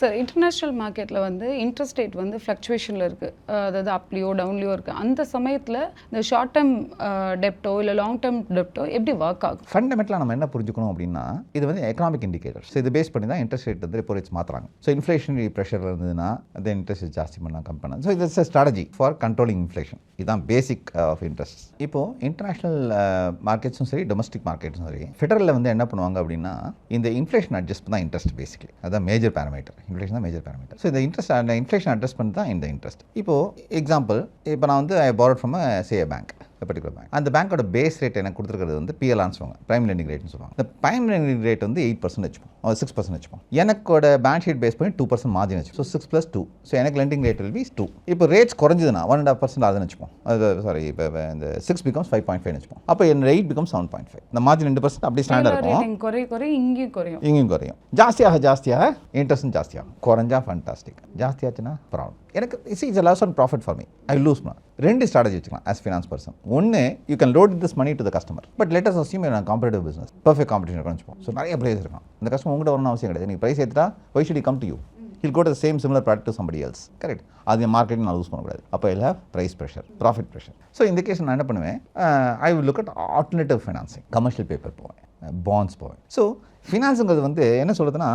Sir international மார்க்கெட்டில் வந்து interest rate வந்து ஃப்ளக்சுவேஷனில் இருக்குது, அதாவது அப்லியோ டவுன்லியோ இருக்குது. அந்த சமயத்தில் இந்த ஷார்ட் டேர்ம் டெப்டோ இல்லை லாங் டேர்ம் டெப்டோ எப்படி ஒர்க் ஆகும்? ஃபண்டமெண்டலாக நம்ம என்ன புரிஞ்சுக்கணும் அப்படின்னா, இது வந்து எக்கனாமிக் இண்டிகேட்டர்ஸ். இது பேஸ் பண்ணி தான் இன்ட்ரெஸ்ட் ரேட் வந்து ரெப்போ ரேட்ஸ் மாற்றுறாங்க. ஸோ இன்ஃப்ளேஷனரி ப்ரெஷர் இருந்ததுன்னா அந்த இன்ட்ரெஸ்ட் ஜாஸ்தி பண்ணலாம், கம் பண்ணலாம். So it's a strategy for controlling inflation. இதுதான் பேசிக் ஆஃப் இன்ட்ரெஸ்ட். இப்போது இன்டர்நேஷ்னல் மார்க்கெட்ஸும் சரி, டொமஸ்டிக் மார்க்கெட்ஸும் சரி, ஃபெடரலில் வந்து என்ன பண்ணுவாங்க அப்படின்னா, இந்த இன்ஃப்ளேஷன் அட்ஜஸ்ட் தான் இன்ட்ரெஸ்ட் பேசிக்கலி. அதான் மேஜர் பேராமீட்டர். இன்ஃப்ளேஷன் தான் மேஜர் பேராமீட்டர். ஸோ இந்த இன்ட்ரெஸ்ட் அந்த இன்ஃப்ளேஷன் அட்ஜஸ்ட் பண்ணி தான் இந்த இன்ட்ரெஸ்ட். இப்போது எக்ஸாம்பிள், இப்போ நான் வந்து ஐ borrowed from a bank, particular bank. அந்த பேங்கோட பேஸ் ரேட் எனக்கு கொடுத்துருக்கிறது வந்து பிஎல்ஆர்னு சொல்லுவாங்க, பிரைம் லெண்டிங் ரேட்னு சொல்லுவாங்க. இந்த பிரைம் லெண்டிங் ரேட் வந்து 8% வச்சுப்போம், 6% வச்சுப்போம். எனக்கோட பேலன்ஸ் ஷீட் பேஸ் பண்ணி 2% மார்ஜின் வச்சுப்போம். ஸோ 6 + 2. ஸோ எனக்கு லெண்டிங் ரேட் வில் பி 2. இப்போ ரேட்ஸ் குறைஞ்சதுன்னா 1.5% ஆகுதுன்னு வச்சுப்போம். அது சாரி, இப்போ இந்த 6 becomes 5.5 வச்சுப்போம். அப்போ என் ரேட் becomes 7.5. இந்த மார்ஜின் 2% அப்படி ஸ்டாண்டர்ட் இருக்கும். இங்கேயும் குறையும். ஜாஸ்தியாக இன்ட்ரெஸ்ட்டும் ஜாஸ்தியாகும். குறைஞ்சா ஃபண்டாஸ்டிக், ஜாஸ்தியாச்சுன்னா ப்ராப்ளம். எனக்கு it's loss on profit for me. I lose மா. 2 ஸ்ட்ராட்டஜி வச்சுக்கலாம் ஆஸ் ஃபினான்ஸ் பர்சன். ஒன்று, you can load this money to the customer. But let us assume நான் காம்படிட்டிவ் பிஸ்னஸ், பர்ஃபெக்ட் காம்படிஷன் வச்சுப்போம். ஸோ நிறைய price இருக்கும். இந்த customer உங்கள்கிட்ட வரணும் அவசியம் கிடையாது. நீங்கள் ப்ரைஸ் ஏற்றா why should he come to you? He'll go to the same similar product to somebody else. Correct. அது மார்க்கெட்டிங் நான் லூஸ் பண்ணக்கூடாது. அப்போ I have price pressure, profit pressure. So இந்த கேஸ் நான் என்ன பண்ணுவேன், I will look at alternative financing. Commercial paper போவேன், bonds போவேன். ஸோ ஃபினான்ஸுங்கிறது வந்து என்ன சொல்லுதுன்னா,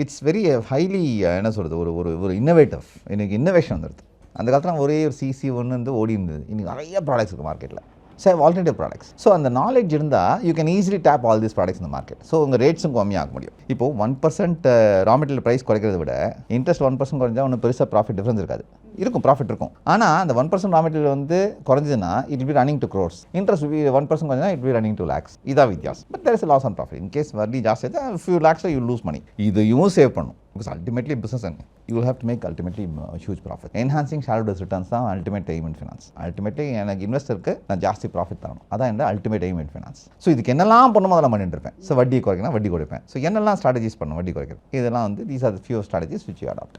இட்ஸ் வெரி ஹைலி என்ன சொல்கிறது, ஒரு இன்னோவேட்டிவ். எனக்கு இன்னோவேஷன் வந்துடுது. அந்த காலத்தில் ஒரே ஒரு சிசி ஒன்று வந்து ஓடி இருந்தது. இன்றைக்கி நிறைய ப்ராடக்ட்ஸ் இருக்குது மார்க்கெட்டில். So alternative products. ஸோ அந்த நாலேஜ் இருந்தால் you can easily tap all these products இந்த மார்க்கெட். ஸோ உங்கள் ரேட்ஸும் கம்மியாக முடியும். இப்போது 1% ரா மெட்டீரியல் ப்ரைஸ் குறைக்கிறத விட இன்ட்ரெஸ்ட் 1% குறைஞ்சா ஒன்றும் பெருசாக ப்ராஃபிட் டிஃப்ரென்ஸ் இருக்காது. இருக்கும், ப்ராஃபிட் இருக்கும். ஆனால் அந்த 1% ரா மெட்டீரியல் வந்து குறைஞ்சதுன்னா it will be running to crores. Interest 1% குறைஞ்சா it will be running to lakhs. இதான் வித்தியாசம். But there is loss on profit. In case வட்டி ஜாஸ்தி ஆகுது, ஃபியூ லேக்ஸில் யூ லூஸ் மணி. இதையும் சேவ் பண்ணும். Because ultimately business and you will have to make ultimately huge profit. Enhancing shareholders returns தான் ultimate aim in finance. Ultimately எனக்கு இன்வெஸ்டருக்கு நான் ஜாஸ்தி ப்ராஃபிட் தரணும். அதான் என்ன ultimate aim in finance. So இதுக்கு என்னெல்லாம் பண்ணணுமோ அதெல்லாம் பண்ணிட்டு இருப்பேன். ஸோ வட்டி குறைக்கணும், வட்டி கொடுப்பேன். ஸோ என்னெல்லாம் ஸ்ட்ராட்டஜிஸ் பண்ணணும் வட்டி குறைக்கிறது, இதெல்லாம் வந்து these are the few strategies which you adopt.